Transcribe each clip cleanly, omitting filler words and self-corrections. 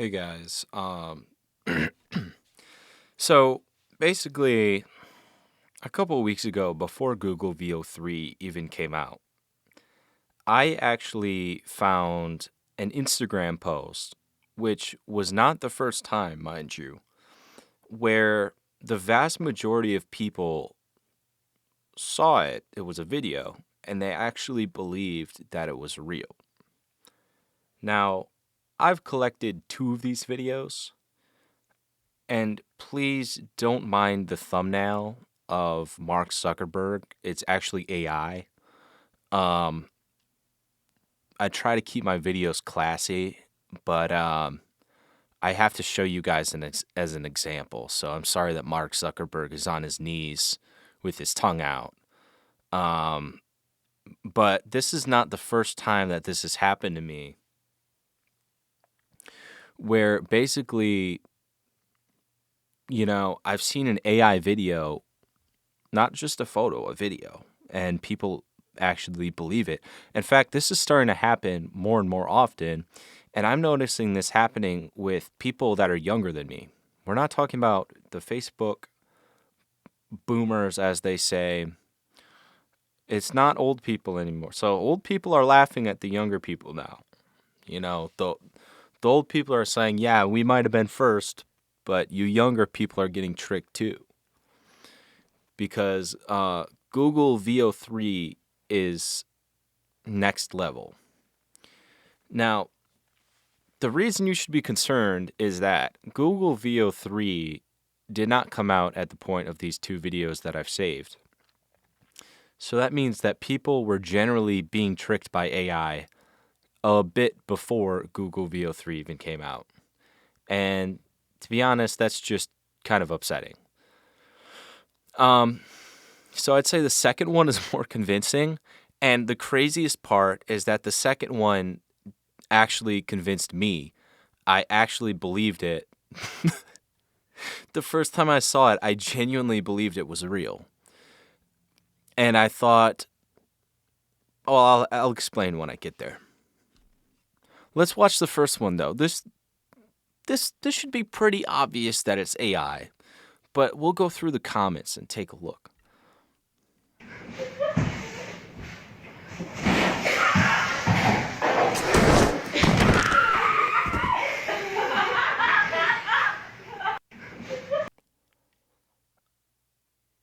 Hey guys. So basically, a couple of weeks ago, before Google VO3 even came out, I actually found an Instagram post, which was not the first time, mind you, where the vast majority of people saw it. It was a video, and they actually believed that it was real. Now, I've collected two of these videos. And please don't mind the thumbnail of Mark Zuckerberg. It's actually AI. Um, I try to keep my videos classy, but I have to show you guys as an example. So I'm sorry that Mark Zuckerberg is on his knees with his tongue out. Um, but this is not the first time that this has happened to me, where basically, I've seen an AI video, not just a photo, a video, and people actually believe it. In fact, this is starting to happen more and more often, and I'm noticing this happening with people that are younger than me. We're not talking about the Facebook boomers, as they say. It's not old people anymore. So old people are laughing at the younger people now. The old people are saying, yeah, we might have been first, but you younger people are getting tricked too. Because Google VO3 is next level. Now, the reason you should be concerned is that Google VO3 did not come out at the point of these two videos that I've saved. So that means that people were generally being tricked by AI a bit before Google VO3 even came out. And to be honest, that's just kind of upsetting. So I'd say the second one is more convincing. And the craziest part is that the second one actually convinced me. I actually believed it. The first time I saw it, I genuinely believed it was real. And I thought, I'll explain when I get there. Let's watch the first one, though. This should be pretty obvious that it's AI. But we'll go through the comments and take a look.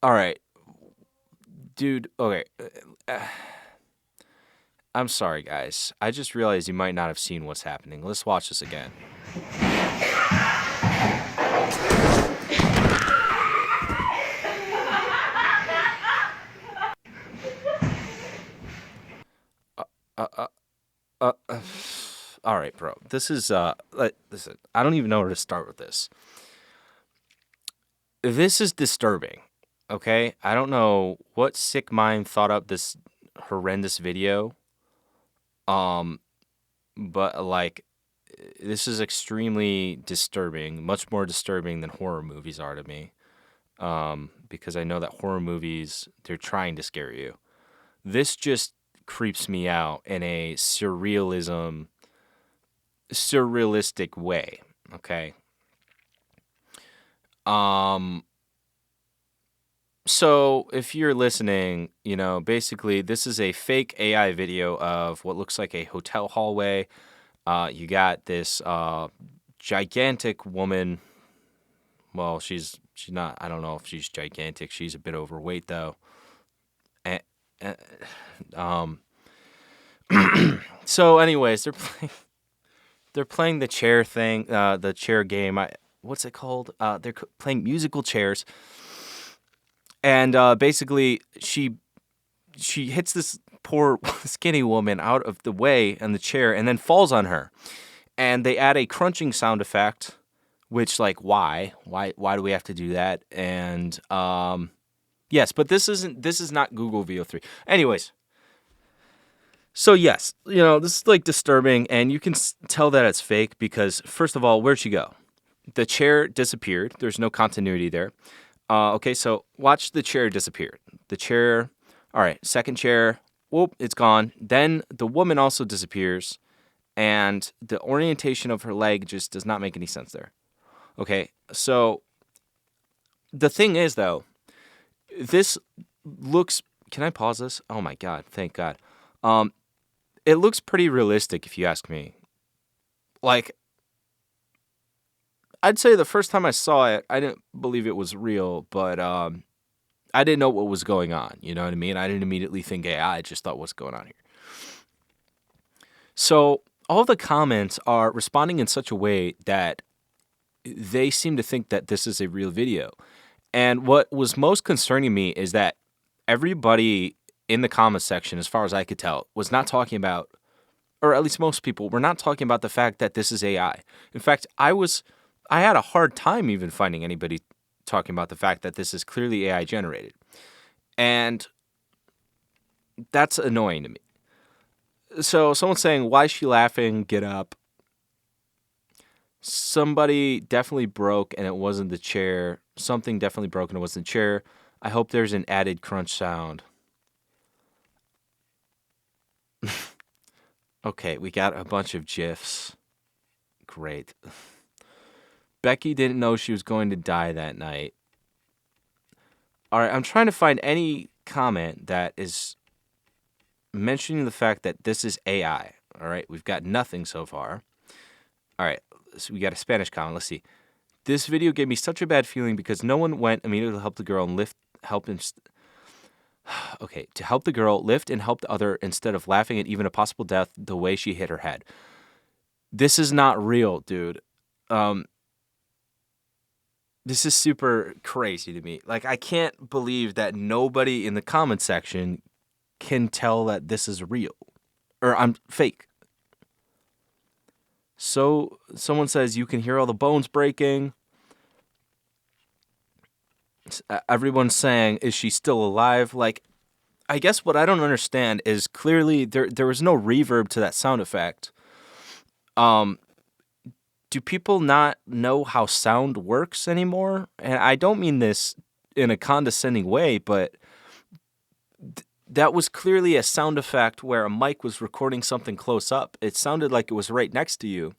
All right. Dude, okay. I'm sorry, guys. I just realized you might not have seen what's happening. Let's watch this again. All right, bro. This is listen. I don't even know where to start with this. This is disturbing. Okay, I don't know what sick mind thought up this horrendous video. But like, this is extremely disturbing. Much more disturbing than horror movies are to me. Because I know that horror movies, they're trying to scare you. This just creeps me out in a surrealistic way. Okay. So if you're listening, basically this is a fake AI video of what looks like a hotel hallway. You got this gigantic woman. Well, she's not. I don't know if she's gigantic. She's a bit overweight though. So, anyways, they're playing the chair thing, the chair game. What's it called? They're playing musical chairs, and basically she hits this poor skinny woman out of the way in the chair, and then falls on her. And they add a crunching sound effect, which why do we have to do that? And yes, but this is not Google VO3. Anyways. So yes, this is disturbing, and you can tell that it's fake because, first of all, where'd she go? The chair disappeared. There's no continuity there. Okay, so watch the chair disappear. The chair, all right, second chair, whoop, it's gone. Then the woman also disappears, and the orientation of her leg just does not make any sense there. Okay, so the thing is, though, this looks. Can I pause this? Oh my God! Thank God. It looks pretty realistic, if you ask me. Like, I'd say the first time I saw it, I didn't believe it was real, but I didn't know what was going on. You know what I mean? I didn't immediately think AI. I just thought, what's going on here? So all the comments are responding in such a way that they seem to think that this is a real video. And what was most concerning me is that everybody in the comment section, as far as I could tell, was not talking about, or at least most people were not talking about the fact that this is AI. In fact, I had a hard time even finding anybody talking about the fact that this is clearly AI generated. And that's annoying to me. So someone's saying, why is she laughing? Get up. Somebody definitely broke and it wasn't the chair. Something definitely broke and it wasn't the chair. I hope there's an added crunch sound. Okay, we got a bunch of GIFs. Great. Becky didn't know she was going to die that night. All right, I'm trying to find any comment that is mentioning the fact that this is AI. All right, we've got nothing so far. All right, so we got a Spanish comment. Let's see. This video gave me such a bad feeling because no one went immediately to help the girl and help him. Okay, to help the girl lift and help the other instead of laughing at even a possible death the way she hit her head. This is not real, dude. This is super crazy to me. Like, I can't believe that nobody in the comment section can tell that this is real or I'm fake. So someone says you can hear all the bones breaking. Everyone's saying, is she still alive? Like, I guess what I don't understand is clearly there was no reverb to that sound effect. Do people not know how sound works anymore? And I don't mean this in a condescending way, but that was clearly a sound effect where a mic was recording something close up. It sounded like it was right next to you.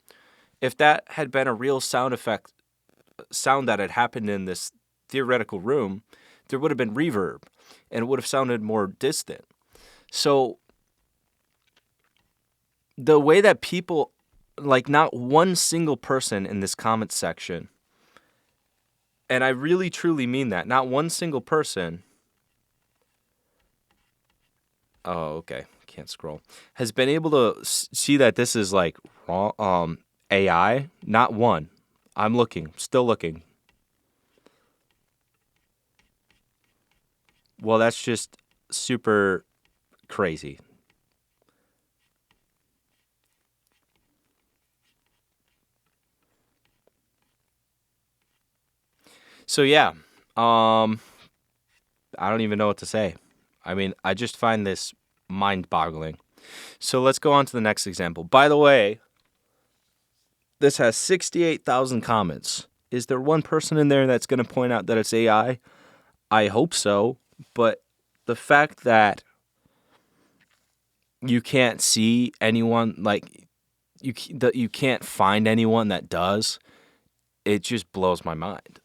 If that had been a real sound that had happened in this theoretical room, there would have been reverb and it would have sounded more distant. So the way that people, like, not one single person in this comment section, and I really truly mean that, not one single person, oh, okay, can't scroll, has been able to see that this is like wrong, AI. Not one. I'm looking, still looking. Well, that's just super crazy. So yeah, I don't even know what to say. I mean, I just find this mind-boggling. So let's go on to the next example. By the way, this has 68,000 comments. Is there one person in there that's going to point out that it's AI? I hope so, but the fact that you can't see anyone, like, you can't find anyone that does, it just blows my mind.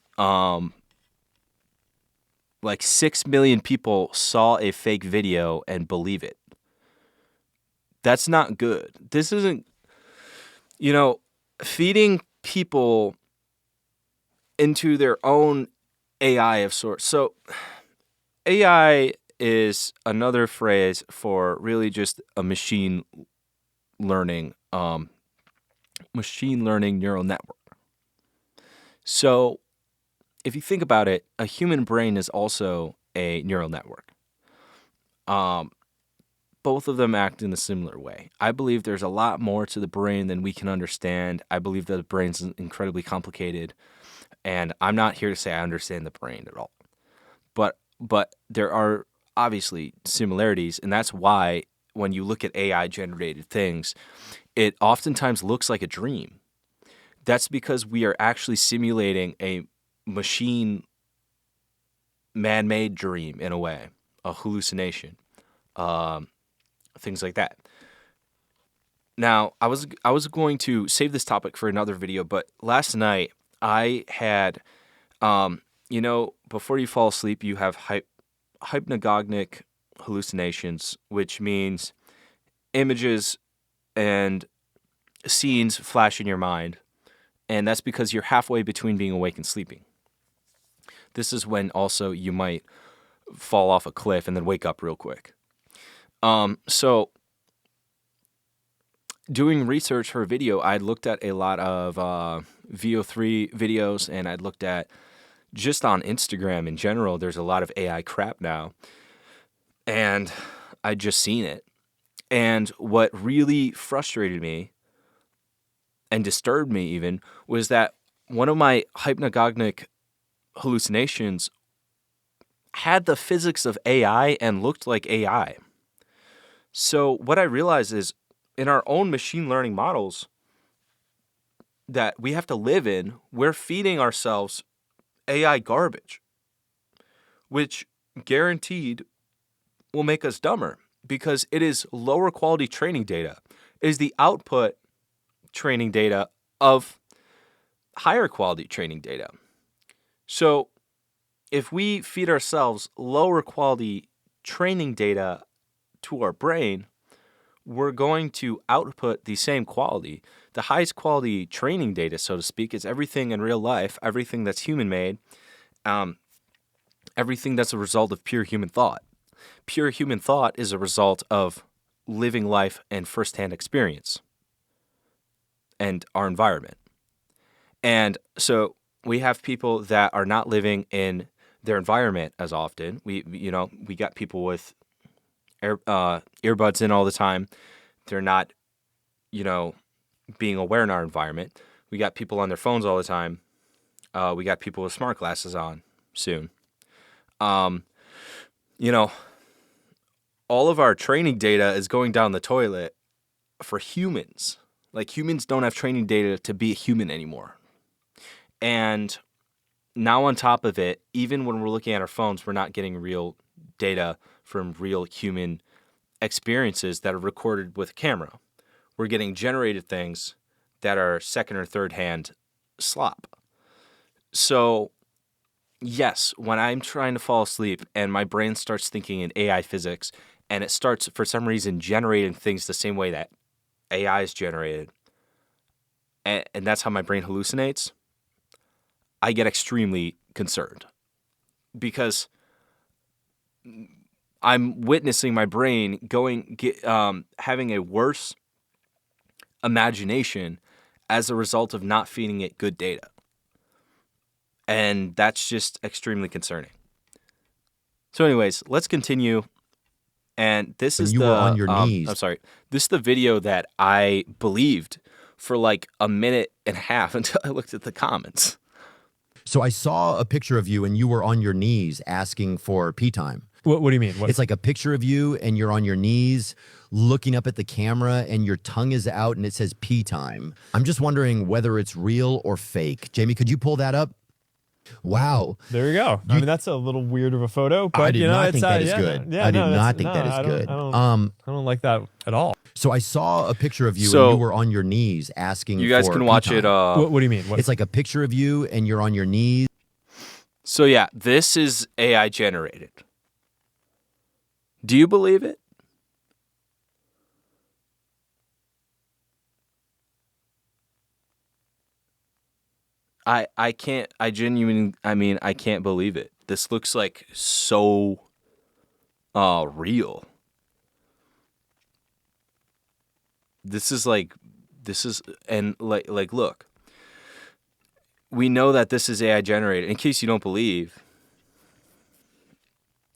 Like 6 million people saw a fake video and believe it. That's not good. This isn't, feeding people into their own AI of sorts. So AI is another phrase for really just a machine learning neural network. So if you think about it, a human brain is also a neural network. Both of them act in a similar way. I believe there's a lot more to the brain than we can understand. I believe that the brain's incredibly complicated, and I'm not here to say I understand the brain at all. But there are obviously similarities, and that's why when you look at AI-generated things, it oftentimes looks like a dream. That's because we are actually simulating a machine man-made dream in a way, a hallucination, things like that. Now, I was going to save this topic for another video, but last night I had, before you fall asleep, you have hypnagogic hallucinations, which means images and scenes flash in your mind, and that's because you're halfway between being awake and sleeping. This is when also you might fall off a cliff and then wake up real quick. So doing research for a video, I looked at a lot of VO3 videos, and I'd looked at just on Instagram in general. There's a lot of AI crap now, and I'd just seen it. And what really frustrated me and disturbed me even was that one of my hypnagogic hallucinations had the physics of AI and looked like AI. So what I realized is in our own machine learning models that we have to live in, we're feeding ourselves AI garbage, which guaranteed will make us dumber because it is lower quality training data. It is the output training data of higher quality training data. So if we feed ourselves lower quality training data to our brain, we're going to output the same quality. The highest quality training data, so to speak, is everything in real life, everything that's human-made, everything that's a result of pure human thought. Pure human thought is a result of living life and firsthand experience and our environment. And so we have people that are not living in their environment as often. We got people with earbuds in all the time. They're not, being aware in our environment. We got people on their phones all the time. We got people with smart glasses on soon. All of our training data is going down the toilet for humans. Like humans don't have training data to be a human anymore. And now on top of it, even when we're looking at our phones, we're not getting real data from real human experiences that are recorded with a camera. We're getting generated things that are second or third hand slop. So, yes, when I'm trying to fall asleep and my brain starts thinking in AI physics and it starts, for some reason, generating things the same way that AI is generated, and that's how my brain hallucinates, I get extremely concerned because I'm witnessing my brain having a worse imagination as a result of not feeding it good data. And that's just extremely concerning. So anyways, let's continue. And this is you were on your knees. This is the video that I believed for like a minute and a half until I looked at the comments. So I saw a picture of you and you were on your knees asking for pee time. What do you mean? It's like a picture of you and you're on your knees looking up at the camera and your tongue is out and it says pee time. I'm just wondering whether it's real or fake. Jamie, could you pull that up? Wow. There you go. I mean, that's a little weird of a photo, but I did not think that is good. I did not think that is good. I don't like that at all. So I saw a picture of you and you were on your knees asking for You guys can watch it. What do you mean? It's like a picture of you and you're on your knees. So yeah, this is AI generated. Do you believe it? I can't, I can't believe it. This looks like so real. Look, we know that this is AI generated. In case you don't believe,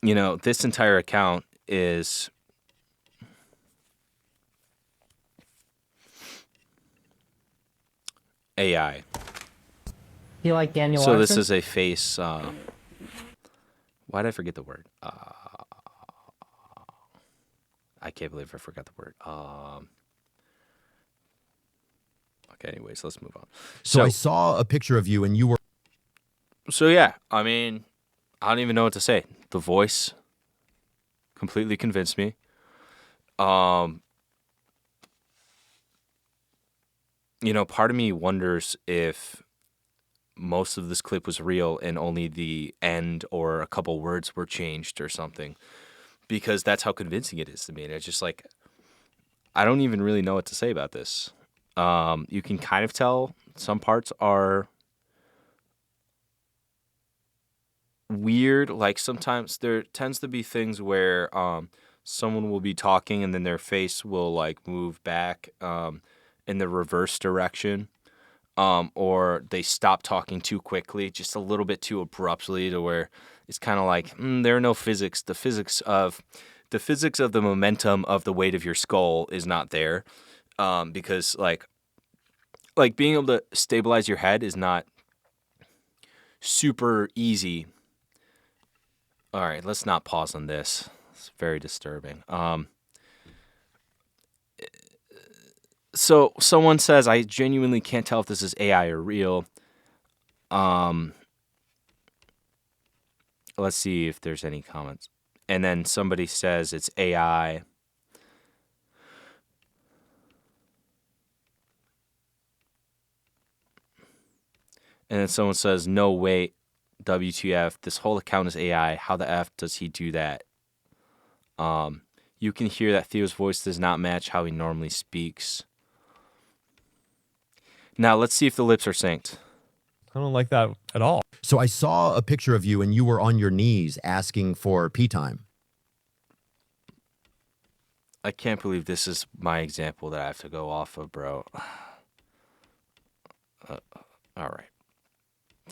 this entire account is AI. You like Daniel So Larson? this is a face. Why did I forget the word? I can't believe I forgot the word. Okay, anyways, let's move on. So I saw a picture of you and you were. So yeah, I don't even know what to say. The voice completely convinced me. part of me wonders if most of this clip was real and only the end or a couple words were changed or something, because that's how convincing it is to me. And it's just like, I don't even really know what to say about this. You can kind of tell some parts are weird. Like sometimes there tends to be things where someone will be talking and then their face will like move back in the reverse direction. Or they stop talking too quickly, just a little bit too abruptly, to where it's kind of like there are no physics. The physics of the momentum of the weight of your skull is not there, because like being able to stabilize your head is not super easy. All right, let's not pause on this. It's very disturbing. So someone says, I genuinely can't tell if this is AI or real. Let's see if there's any comments. And then somebody says it's AI. And then someone says, no, wait, WTF, this whole account is AI. How the F does he do that? You can hear that Theo's voice does not match how he normally speaks. Now, let's see if the lips are synced. I don't like that at all. So I saw a picture of you and you were on your knees asking for pee time. I can't believe this is my example that I have to go off of, bro. All right.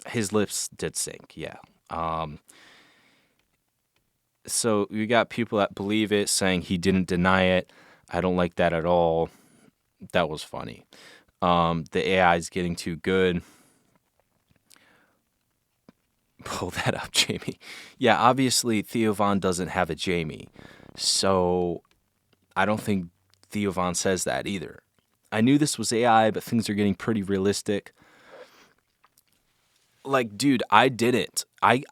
His lips did sync, yeah. So you got people that believe it saying he didn't deny it. I don't like that at all. That was funny. The AI is getting too good. Pull that up, Jamie. Yeah, obviously Theo Von doesn't have a Jamie. So I don't think Theo Von says that either. I knew this was AI, but things are getting pretty realistic. Like, dude, I didn't. I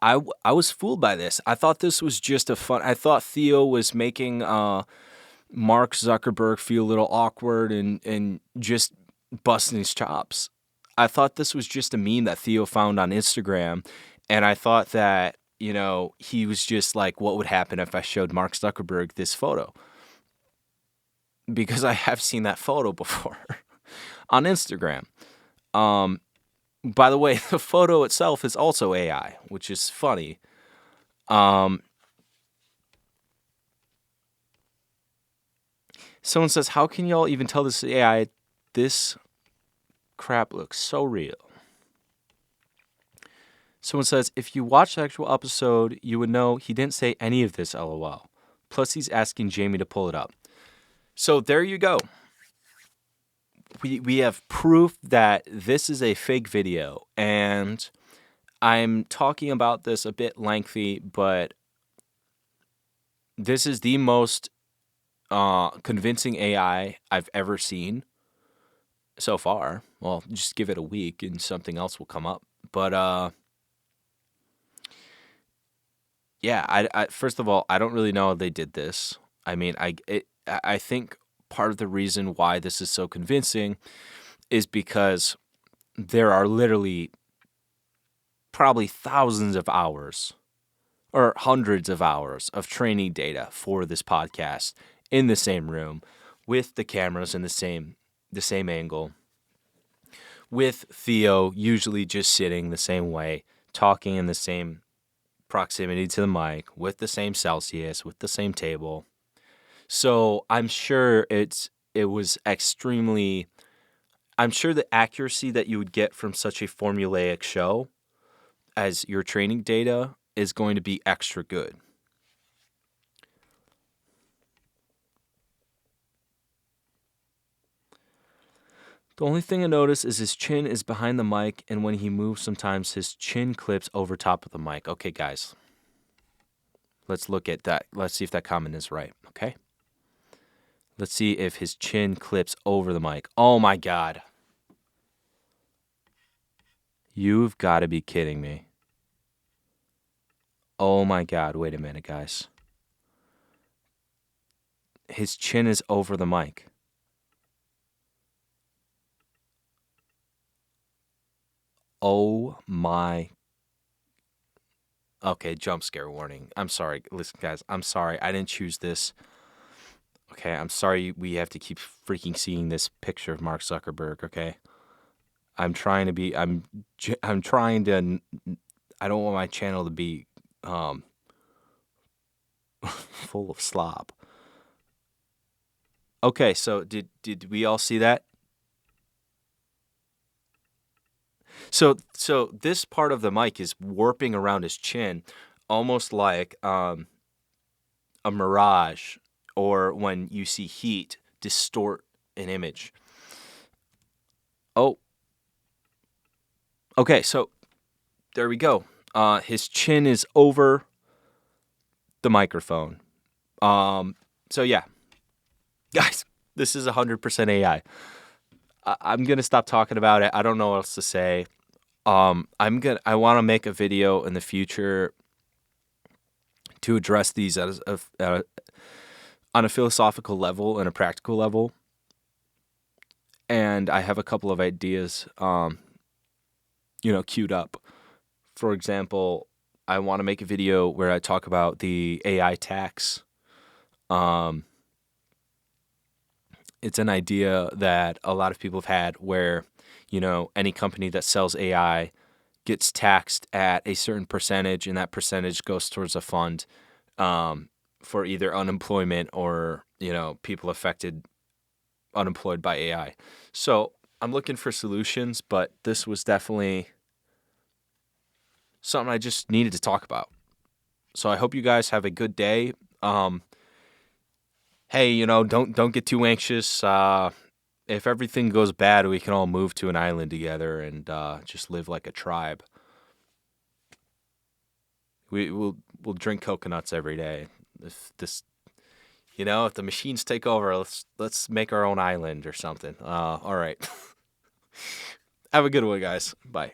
was fooled by this. I thought this was just I thought Theo was making Mark Zuckerberg feel a little awkward and just busting his chops. I thought this was just a meme that Theo found on Instagram. And I thought that, he was just like, what would happen if I showed Mark Zuckerberg this photo? Because I have seen that photo before on Instagram. By the way, the photo itself is also AI, which is funny. Someone says, how can y'all even tell this is AI? This crap looks so real. Someone says, if you watch the actual episode, you would know he didn't say any of this, LOL. Plus, he's asking Jamie to pull it up. So there you go. We have proof that this is a fake video, and I'm talking about this a bit lengthy, but this is the most convincing AI I've ever seen so far. Well, just give it a week and something else will come up. But yeah, I first of all, I don't really know how they did this. I mean, I think part of the reason why this is so convincing is because there are literally probably thousands of hours or hundreds of hours of training data for this podcast in the same room with the cameras in the same angle, with Theo usually just sitting the same way, talking in the same proximity to the mic, with the same Celsius, with the same table. So I'm sure I'm sure the accuracy that you would get from such a formulaic show as your training data is going to be extra good. The only thing I notice is his chin is behind the mic, and when he moves, sometimes his chin clips over top of the mic. Okay, guys. Let's look at that. Let's see if that comment is right, okay? Let's see if his chin clips over the mic. Oh, my God. You've got to be kidding me. Oh, my God. Wait a minute, guys. His chin is over the mic. Oh my. Okay, jump scare warning. I'm sorry. Listen, guys, I'm sorry. I didn't choose this. Okay, I'm sorry we have to keep freaking seeing this picture of Mark Zuckerberg, okay? I'm trying to be I'm trying to I don't want my channel to be full of slop. Okay, so did we all see that? So this part of the mic is warping around his chin, almost like a mirage, or when you see heat distort an image. Oh, okay, so there we go. His chin is over the microphone. So yeah, guys, this is 100% AI. I'm gonna stop talking about it. I don't know what else to say. I want to make a video in the future to address these on a philosophical level and a practical level. And I have a couple of ideas, queued up. For example, I want to make a video where I talk about the AI tax. It's an idea that a lot of people have had where, any company that sells AI gets taxed at a certain percentage, and that percentage goes towards a fund for either unemployment or, people affected unemployed by AI. So I'm looking for solutions, but this was definitely something I just needed to talk about. So I hope you guys have a good day. Hey, don't get too anxious. If everything goes bad, we can all move to an island together and just live like a tribe. We'll drink coconuts every day. If the machines take over, let's make our own island or something. All right. Have a good one, guys. Bye.